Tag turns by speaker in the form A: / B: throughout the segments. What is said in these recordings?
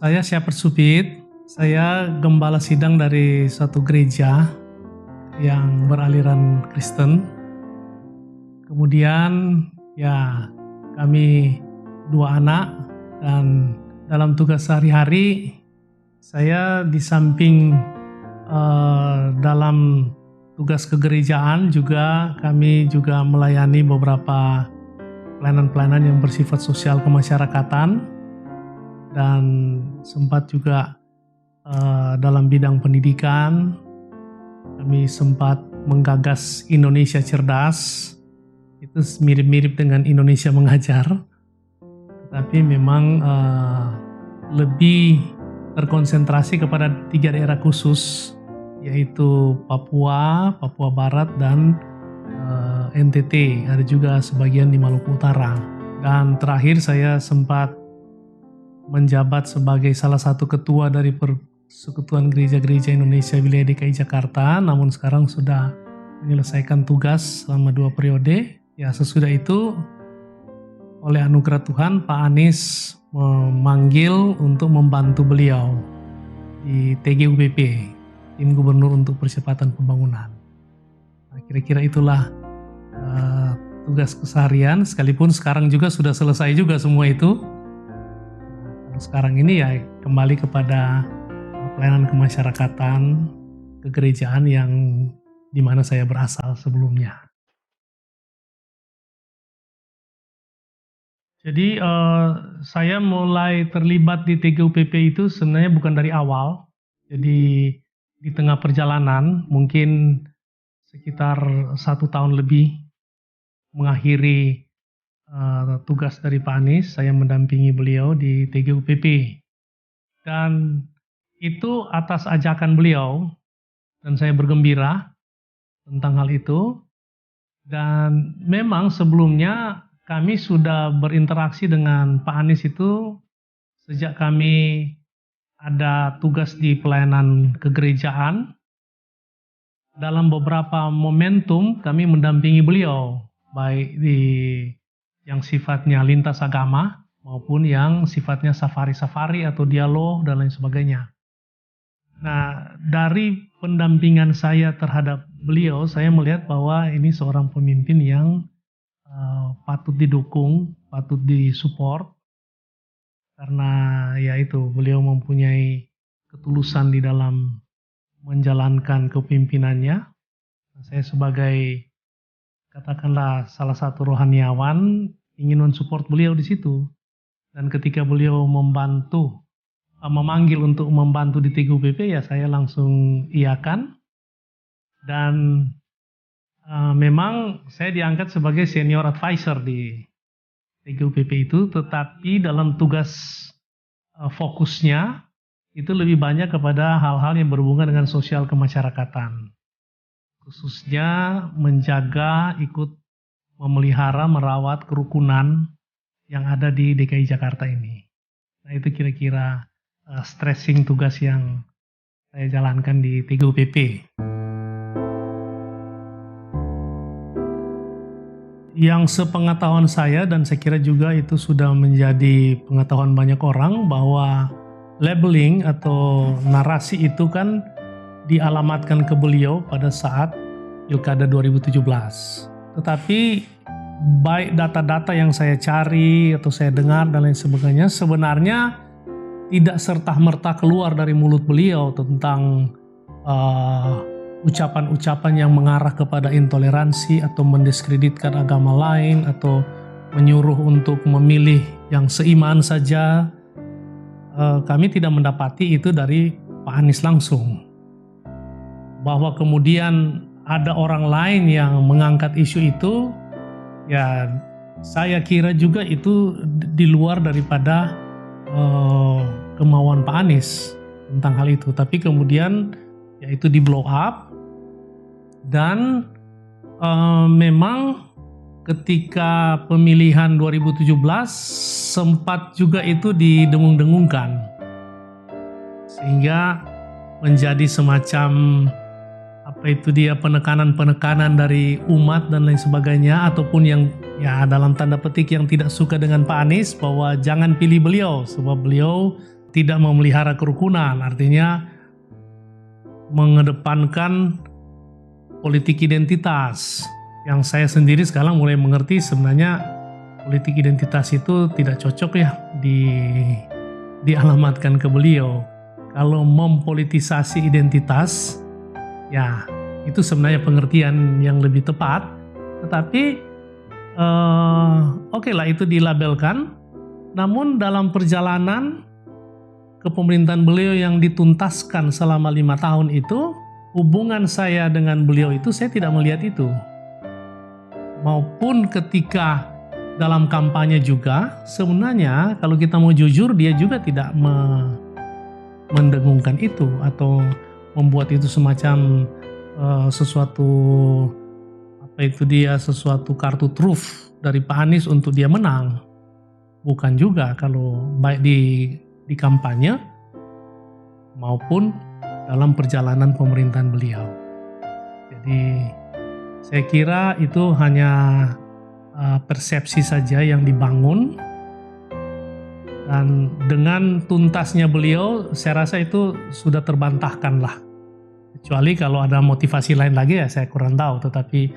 A: Saya Syafir Supit, saya gembala sidang dari suatu gereja yang beraliran Kristen. Kemudian ya kami 2 anak, dan dalam tugas sehari-hari saya di samping dalam tugas kegerejaan juga kami juga melayani beberapa pelayanan-pelayanan yang bersifat sosial kemasyarakatan, dan sempat juga dalam bidang pendidikan kami sempat menggagas Indonesia Cerdas. Itu mirip-mirip dengan Indonesia Mengajar, tapi memang lebih terkonsentrasi kepada 3 daerah khusus, yaitu Papua, Papua Barat, dan NTT. Ada juga sebagian di Maluku Utara. Dan terakhir saya sempat menjabat sebagai salah satu ketua dari Persekutuan Gereja-Gereja Indonesia Wilayah DKI Jakarta, namun sekarang sudah menyelesaikan tugas selama 2 periode. Ya, sesudah itu oleh anugerah Tuhan Pak Anies memanggil untuk membantu beliau di TGUPP, Tim Gubernur untuk Percepatan Pembangunan. Nah, kira-kira itulah tugas keseharian, sekalipun sekarang juga sudah selesai juga semua itu. Sekarang ini ya kembali kepada pelayanan kemasyarakatan, kegerejaan yang di mana saya berasal sebelumnya. Jadi saya mulai terlibat di TGUPP itu sebenarnya bukan dari awal. Jadi di tengah perjalanan, mungkin sekitar 1 tahun lebih mengakhiri tugas dari Pak Anies, saya mendampingi beliau di TGUPP. Dan itu atas ajakan beliau, dan saya bergembira tentang hal itu. Dan memang sebelumnya kami sudah berinteraksi dengan Pak Anies itu sejak kami ada tugas di pelayanan kegerejaan. Dalam beberapa momentum kami mendampingi beliau, baik di yang sifatnya lintas agama maupun yang sifatnya safari-safari atau dialog dan lain sebagainya. Nah, dari pendampingan saya terhadap beliau, saya melihat bahwa ini seorang pemimpin yang patut didukung, patut disupport, karena ya itu, beliau mempunyai ketulusan di dalam menjalankan kepemimpinannya. Saya sebagai katakanlah salah satu rohaniawan ingin mensupport beliau di situ. Dan ketika beliau memanggil untuk membantu di TGUPP, ya saya langsung iakan. Dan memang saya diangkat sebagai senior advisor di TGUPP itu, tetapi dalam tugas fokusnya itu lebih banyak kepada hal-hal yang berhubungan dengan sosial kemasyarakatan. Khususnya menjaga, ikut memelihara, merawat kerukunan yang ada di DKI Jakarta ini. Nah, itu kira-kira stressing tugas yang saya jalankan di TGUPP. Yang sepengetahuan saya, dan saya kira juga itu sudah menjadi pengetahuan banyak orang, bahwa labeling atau narasi itu kan dialamatkan ke beliau pada saat Pilkada 2017. Tetapi baik data-data yang saya cari atau saya dengar dan lain sebagainya, sebenarnya tidak serta-merta keluar dari mulut beliau tentang ucapan-ucapan yang mengarah kepada intoleransi atau mendiskreditkan agama lain atau menyuruh untuk memilih yang seiman saja. Kami tidak mendapati itu dari Pak Anies langsung. Bahwa kemudian ada orang lain yang mengangkat isu itu, ya saya kira juga itu di luar daripada kemauan Pak Anies tentang hal itu. Tapi kemudian ya itu di blow up, dan memang ketika pemilihan 2017 sempat juga itu didengung-dengungkan, sehingga menjadi semacam penekanan-penekanan dari umat dan lain sebagainya, ataupun yang ya dalam tanda petik yang tidak suka dengan Pak Anies, bahwa jangan pilih beliau sebab beliau tidak memelihara kerukunan, artinya mengedepankan politik identitas. Yang saya sendiri sekarang mulai mengerti sebenarnya politik identitas itu tidak cocok ya dialamatkan ke beliau. Kalau mempolitisasi identitas, ya itu sebenarnya pengertian yang lebih tepat. Tetapi oke lah itu dilabelkan. Namun dalam perjalanan kepemerintahan beliau yang dituntaskan selama 5 tahun itu, hubungan saya dengan beliau itu saya tidak melihat itu. Maupun ketika dalam kampanye juga, sebenarnya kalau kita mau jujur dia juga tidak mendengungkan itu atau membuat itu semacam sesuatu sesuatu kartu truf dari Pak Anies untuk dia menang. Bukan juga kalau baik di kampanye maupun dalam perjalanan pemerintahan beliau. Jadi saya kira itu hanya persepsi saja yang dibangun, dan dengan tuntasnya beliau saya rasa itu sudah terbantahkan lah. Kecuali kalau ada motivasi lain lagi ya saya kurang tahu, tetapi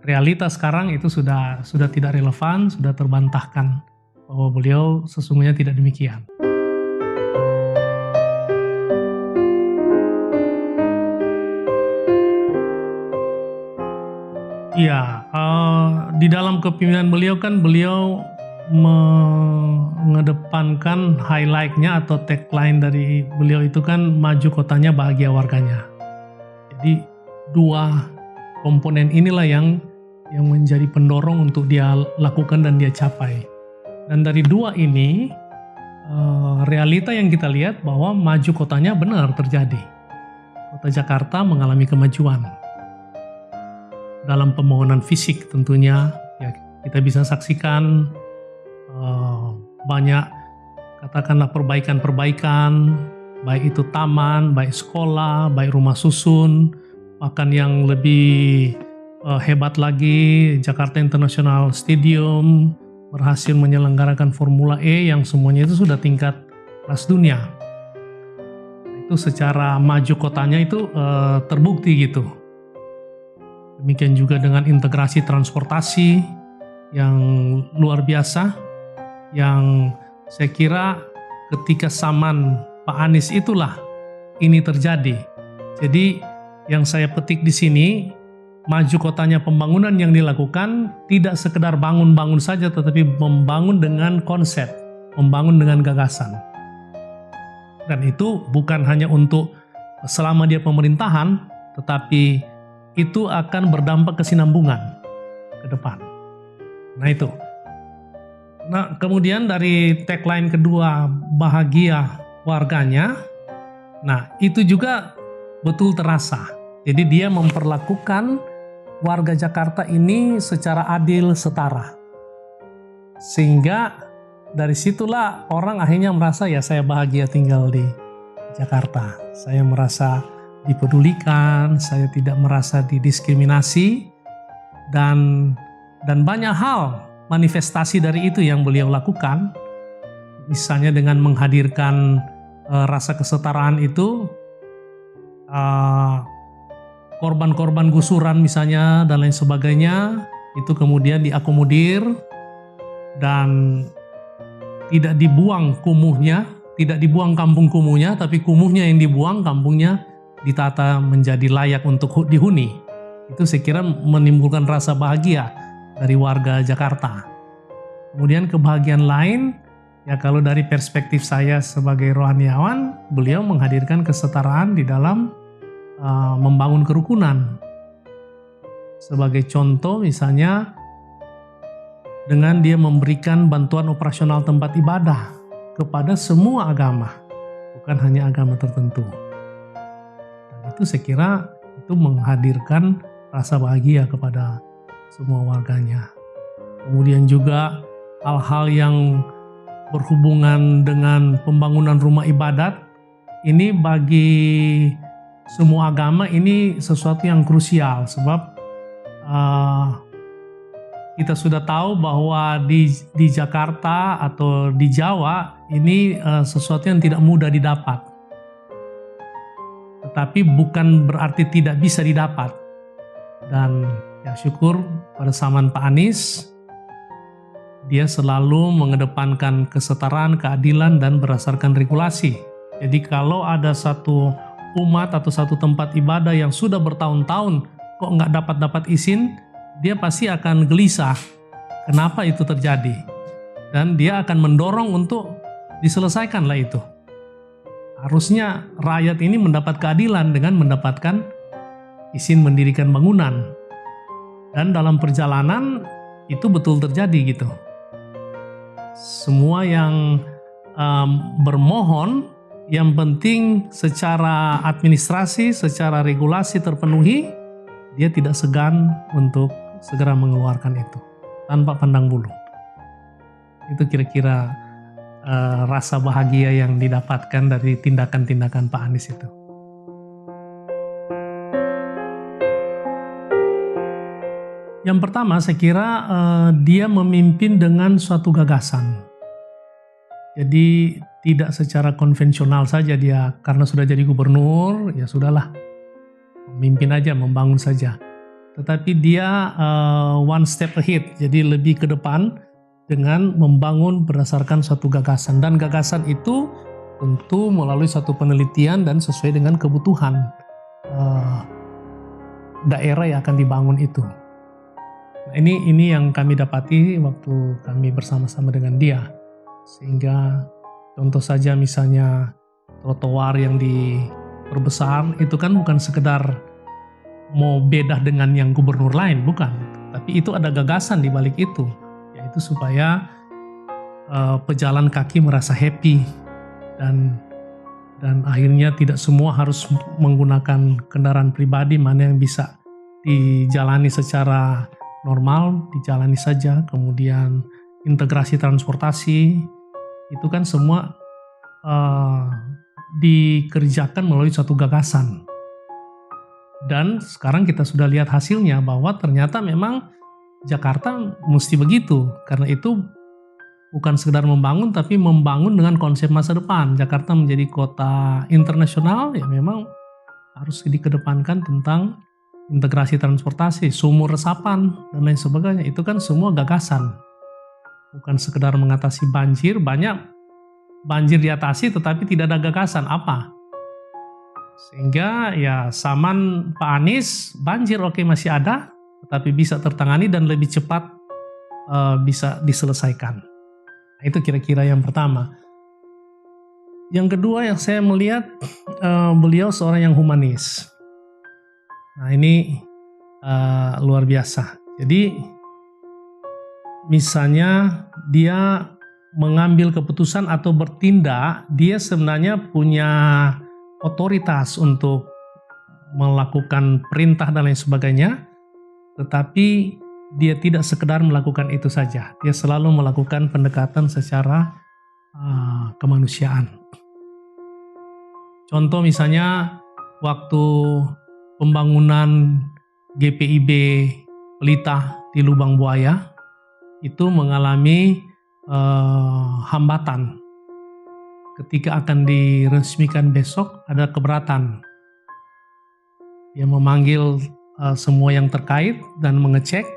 A: realitas sekarang itu sudah tidak relevan, sudah terbantahkan bahwa beliau sesungguhnya tidak demikian. Iya, di dalam kepemimpinan beliau kan beliau mengedepankan highlight-nya atau tagline dari beliau itu kan maju kotanya bahagia warganya. Jadi dua komponen inilah yang menjadi pendorong untuk dia lakukan dan dia capai. Dan dari dua ini realita yang kita lihat bahwa maju kotanya benar terjadi. Kota Jakarta mengalami kemajuan. Dalam pembangunan fisik tentunya ya kita bisa saksikan banyak katakanlah perbaikan-perbaikan, baik itu taman, baik sekolah, baik rumah susun, bahkan yang lebih hebat lagi Jakarta International Stadium berhasil menyelenggarakan Formula E yang semuanya itu sudah tingkat kelas dunia. Itu secara maju kotanya itu terbukti gitu. Demikian juga dengan integrasi transportasi yang luar biasa, yang saya kira ketika zaman Pak Anies itulah ini terjadi. Jadi yang saya petik di sini, maju kotanya pembangunan yang dilakukan tidak sekedar bangun-bangun saja, tetapi membangun dengan konsep, membangun dengan gagasan. Dan itu bukan hanya untuk selama dia pemerintahan, tetapi itu akan berdampak kesinambungan ke depan. Nah itu. Nah kemudian dari tagline kedua, bahagia warganya, nah itu juga betul terasa. Jadi dia memperlakukan warga Jakarta ini secara adil, setara. Sehingga dari situlah orang akhirnya merasa ya saya bahagia tinggal di Jakarta. Saya merasa dipedulikan, saya tidak merasa didiskriminasi, dan banyak hal manifestasi dari itu yang beliau lakukan, misalnya dengan menghadirkan rasa kesetaraan itu, korban-korban gusuran misalnya dan lain sebagainya, itu kemudian diakomodir dan tidak dibuang kumuhnya, tidak dibuang kampung kumuhnya, tapi kumuhnya yang dibuang, kampungnya ditata menjadi layak untuk dihuni. Itu saya kira menimbulkan rasa bahagia dari warga Jakarta. Kemudian kebahagiaan lain, ya kalau dari perspektif saya sebagai rohaniawan, beliau menghadirkan kesetaraan di dalam membangun kerukunan. Sebagai contoh misalnya dengan dia memberikan bantuan operasional tempat ibadah kepada semua agama, bukan hanya agama tertentu. Itu saya kira itu menghadirkan rasa bahagia kepada semua warganya. Kemudian juga hal-hal yang berhubungan dengan pembangunan rumah ibadat, ini bagi semua agama ini sesuatu yang krusial, sebab kita sudah tahu bahwa di Jakarta atau di Jawa ini sesuatu yang tidak mudah didapat. Tetapi bukan berarti tidak bisa didapat. Dan ya syukur pada zaman Pak Anies, dia selalu mengedepankan kesetaraan, keadilan, dan berdasarkan regulasi. Jadi kalau ada satu umat atau satu tempat ibadah yang sudah bertahun-tahun kok nggak dapat izin, dia pasti akan gelisah. Kenapa itu terjadi? Dan dia akan mendorong untuk diselesaikanlah itu. Harusnya rakyat ini mendapat keadilan dengan mendapatkan izin mendirikan bangunan. Dan dalam perjalanan itu betul terjadi gitu. Semua yang bermohon, yang penting secara administrasi, secara regulasi terpenuhi, dia tidak segan untuk segera mengeluarkan itu tanpa pandang bulu. Itu kira-kira rasa bahagia yang didapatkan dari tindakan-tindakan Pak Anies itu. Yang pertama saya kira dia memimpin dengan suatu gagasan. Jadi tidak secara konvensional saja dia, karena sudah jadi gubernur, ya sudahlah, memimpin aja, membangun saja. Tetapi dia one step ahead, jadi lebih ke depan dengan membangun berdasarkan suatu gagasan. Dan gagasan itu tentu melalui satu penelitian dan sesuai dengan kebutuhan daerah yang akan dibangun itu. Nah, ini yang kami dapati waktu kami bersama-sama dengan dia. Sehingga contoh saja misalnya trotoar yang diperbesar itu kan bukan sekedar mau beda dengan yang gubernur lain, bukan. Tapi itu ada gagasan di balik itu, yaitu supaya pejalan kaki merasa happy dan akhirnya tidak semua harus menggunakan kendaraan pribadi, mana yang bisa dijalani secara normal, dijalani saja. Kemudian integrasi transportasi, itu kan semua dikerjakan melalui suatu gagasan. Dan sekarang kita sudah lihat hasilnya bahwa ternyata memang Jakarta mesti begitu. Karena itu bukan sekedar membangun, tapi membangun dengan konsep masa depan. Jakarta menjadi kota internasional, ya memang harus dikedepankan tentang integrasi transportasi, sumur resapan, dan lain sebagainya. Itu kan semua gagasan. Bukan sekedar mengatasi banjir, banyak banjir diatasi tetapi tidak ada gagasan apa. Sehingga ya zaman Pak Anies, banjir oke masih ada, tetapi bisa tertangani dan lebih cepat bisa diselesaikan. Nah, itu kira-kira yang pertama. Yang kedua yang saya melihat, beliau seorang yang humanis. Nah ini luar biasa. Jadi misalnya dia mengambil keputusan atau bertindak, dia sebenarnya punya otoritas untuk melakukan perintah dan lain sebagainya, tetapi dia tidak sekedar melakukan itu saja. Dia selalu melakukan pendekatan secara kemanusiaan. Contoh misalnya waktu pembangunan GPIB Pelita di Lubang Buaya itu mengalami hambatan. Ketika akan diresmikan besok ada keberatan. Dia memanggil semua yang terkait dan mengecek.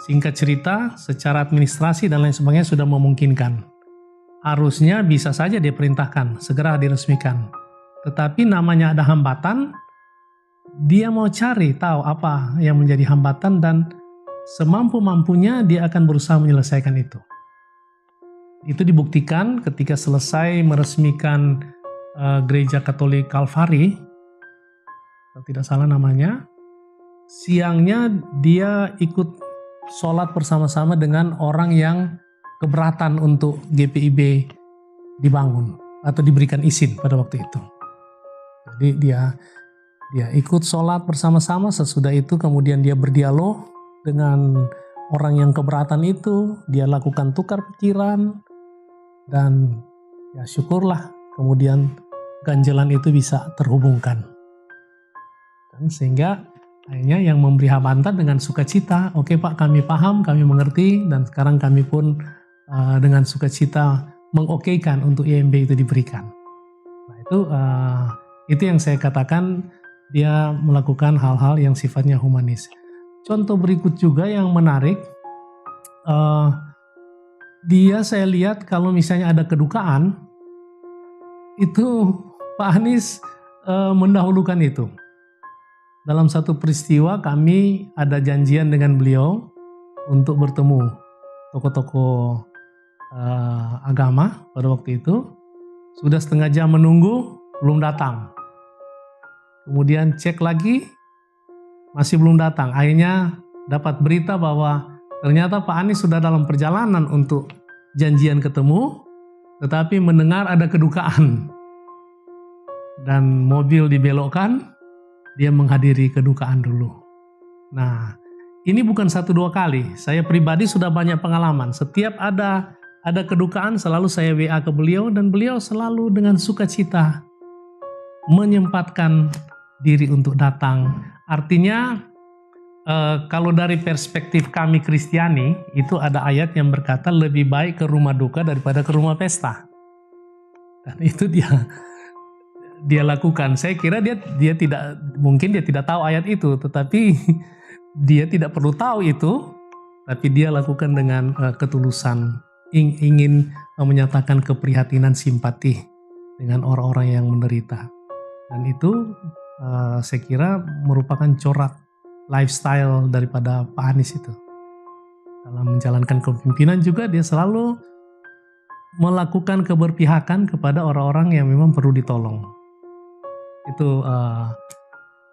A: Singkat cerita, secara administrasi dan lain sebagainya sudah memungkinkan. Harusnya bisa saja dia perintahkan segera diresmikan. Tetapi namanya ada hambatan, dia mau cari tahu apa yang menjadi hambatan dan semampu-mampunya dia akan berusaha menyelesaikan itu. Itu dibuktikan ketika selesai meresmikan Gereja Katolik Kalvari, kalau tidak salah namanya, siangnya dia ikut sholat bersama-sama dengan orang yang keberatan untuk GPIB dibangun atau diberikan izin pada waktu itu. Jadi dia ikut sholat bersama-sama. Sesudah itu kemudian dia berdialog dengan orang yang keberatan itu, dia lakukan tukar pikiran, dan ya syukurlah kemudian ganjelan itu bisa terhubungkan. Dan sehingga akhirnya yang memberi hambatan dengan sukacita, oke Pak, kami paham, kami mengerti, dan sekarang kami pun dengan sukacita mengokekan untuk IMB itu diberikan. Nah, itu yang saya katakan dia melakukan hal-hal yang sifatnya humanis. Contoh berikut juga yang menarik, dia saya lihat kalau misalnya ada kedukaan, itu Pak Anies mendahulukan itu. Dalam satu peristiwa kami ada janjian dengan beliau untuk bertemu tokoh-tokoh agama pada waktu itu. Sudah setengah jam menunggu, belum datang. Kemudian cek lagi, masih belum datang. Akhirnya dapat berita bahwa ternyata Pak Anies sudah dalam perjalanan untuk janjian ketemu, tetapi mendengar ada kedukaan. Dan mobil dibelokkan, dia menghadiri kedukaan dulu. Nah, ini bukan 1-2 kali. Saya pribadi sudah banyak pengalaman. Setiap ada kedukaan selalu saya WA ke beliau dan beliau selalu dengan sukacita menyempatkan diri untuk datang. Artinya kalau dari perspektif kami Kristiani itu ada ayat yang berkata lebih baik ke rumah duka daripada ke rumah pesta. Dan itu dia lakukan. Saya kira dia tidak tahu ayat itu, tetapi dia tidak perlu tahu itu, tapi dia lakukan dengan ketulusan. Ingin menyatakan keprihatinan simpati dengan orang-orang yang menderita. Dan itu saya kira merupakan corak lifestyle daripada Pak Anies itu. Dalam menjalankan kepemimpinan juga dia selalu melakukan keberpihakan kepada orang-orang yang memang perlu ditolong. Itu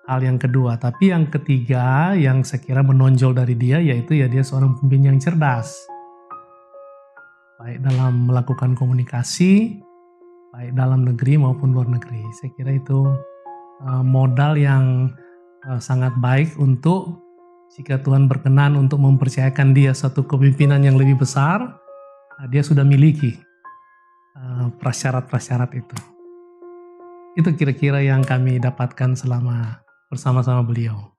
A: hal yang kedua. Tapi yang ketiga yang saya kira menonjol dari dia yaitu dia seorang pemimpin yang cerdas. Baik dalam melakukan komunikasi, baik dalam negeri maupun luar negeri. Saya kira itu modal yang sangat baik untuk jika Tuhan berkenan untuk mempercayakan dia satu kepemimpinan yang lebih besar, dia sudah miliki prasyarat-prasyarat itu. Itu kira-kira yang kami dapatkan selama bersama-sama beliau.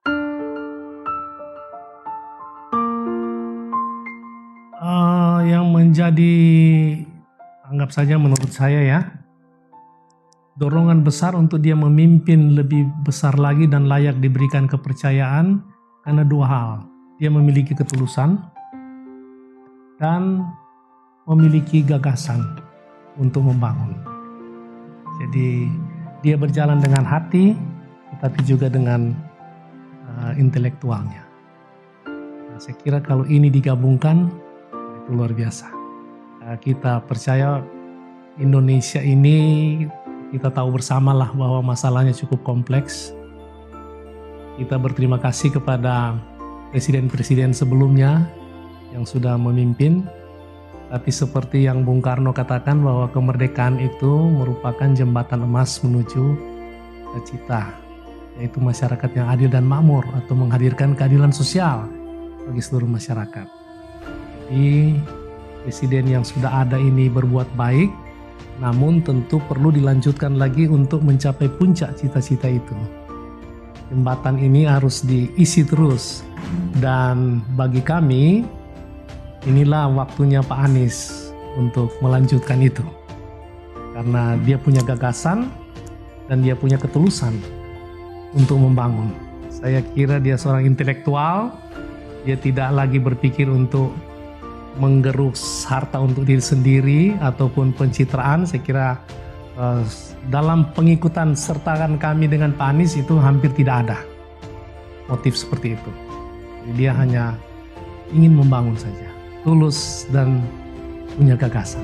A: Yang menjadi, anggap saja menurut saya ya, dorongan besar untuk dia memimpin lebih besar lagi dan layak diberikan kepercayaan karena 2 hal. Dia memiliki ketulusan dan memiliki gagasan untuk membangun. Jadi dia berjalan dengan hati tetapi juga dengan intelektualnya. Nah, saya kira kalau ini digabungkan itu luar biasa. Kita percaya Indonesia ini, kita tahu bersamalah bahwa masalahnya cukup kompleks. Kita berterima kasih kepada presiden-presiden sebelumnya yang sudah memimpin. Tapi seperti yang Bung Karno katakan bahwa kemerdekaan itu merupakan jembatan emas menuju cita, yaitu masyarakat yang adil dan makmur atau menghadirkan keadilan sosial bagi seluruh masyarakat. Jadi presiden yang sudah ada ini berbuat baik, namun tentu perlu dilanjutkan lagi untuk mencapai puncak cita-cita itu. Jembatan ini harus diisi terus, dan bagi kami inilah waktunya Pak Anies untuk melanjutkan itu. Karena dia punya gagasan dan dia punya ketulusan untuk membangun. Saya kira dia seorang intelektual, dia tidak lagi berpikir untuk menggeruk harta untuk diri sendiri ataupun pencitraan. Saya kira dalam pengikutan sertakan kami dengan Pak Anies itu hampir tidak ada motif seperti itu. Jadi dia hanya ingin membangun saja, tulus dan punya gagasan.